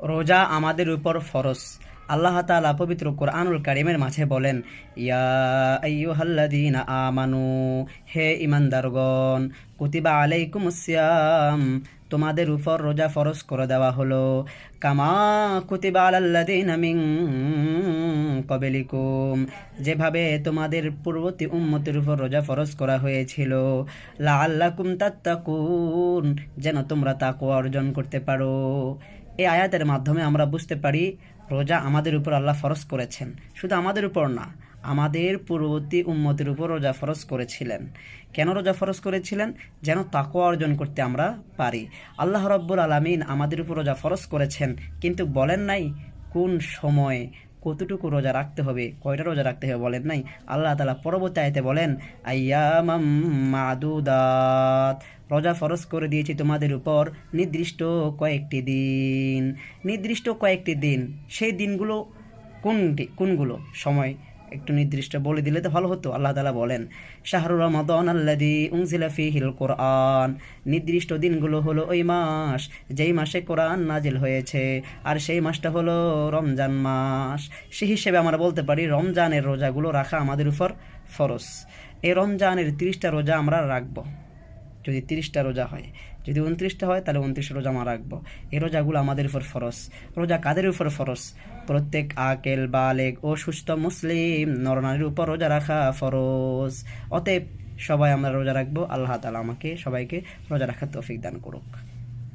রোজা আমাদের উপর ফরজ। আল্লাহ তাআলা পবিত্র কোরআনুল কারীমের মাঝে বলেন, ইয়া আইয়ুহাল্লাযীনা আমানু, হে ঈমানদারগণ, কুতিবা আলাইকুমুস সিয়াম, তোমাদের উপর রোজা ফরজ করে দেওয়া হলো, কামা কুতিবা আলাল্লাযীনা মিন ক্বাবলিকুম, যেভাবে তোমাদের পূর্ববর্তী উম্মতের উপর রোজা ফরজ করা হয়েছিল, লাআল্লাকুম তাত্তাকুন, যেন তোমরা তাকওয়া অর্জন করতে পারো। এই আয়াতের মাধ্যমে আমরা বুঝতে পারি রোজা আমাদের উপর আল্লাহ ফরজ করেছেন। শুধু আমাদের উপর না, আমাদের পূর্ববর্তী উম্মতের উপর রোজা ফরজ করেছিলেন। কেন রোজা ফরজ করেছিলেন? যেন তাকওয়া অর্জন করতে আমরা পারি। আল্লাহ রাব্বুল আলামিন আমাদের উপর রোজা ফরজ করেছেন, কিন্তু বলেন নাই কোন সময় কতটুকু রোজা রাখতে হবে, কয়টা রোজা রাখতে হবে বলেন নাই। আল্লাহ তাআলা পরবর্তী আয়াতে বলেন, আইয়ামাম মাদুদাত, রোজা ফরজ করে দিয়েছি তোমাদের উপর নির্দিষ্ট কয়েকটি দিন। নির্দিষ্ট কয়েকটি দিন, সেই দিনগুলো কোনগুলো সময় একটু নির্দিষ্ট বলে দিলে তো ভালো হতো। আল্লাহ তাআলা বলেন, শাহরু রমাদান আল্লাযী উনজিলা ফীহিল কোরআন, নির্দিষ্ট দিনগুলো হলো ওই মাস যেই মাসে কোরআন নাজিল হয়েছে, আর সেই মাসটা হলো রমজান মাস। সেই হিসেবে আমরা বলতে পারি রমজানের রোজাগুলো রাখা আমাদের উপর ফরজ। এই রমজানের 30টা রোজা আমরা রাখবো। যদি 30টা রোজা হয়, যদি 29টা হয় তাহলে 29 রোজা আমরা রাখবো। এই রোজাগুলো আমাদের উপর ফরজ। রোজা কাদের উপর ফরজ? প্রত্যেক আকেল বালেগ ও সুস্থ মুসলিম নরনারীর উপর রোজা রাখা ফরজ। অতএব সবাই আমরা রোজা রাখবো। আল্লাহ তাআলা আমাকে সবাইকে রোজা রাখার তৌফিক দান করুক।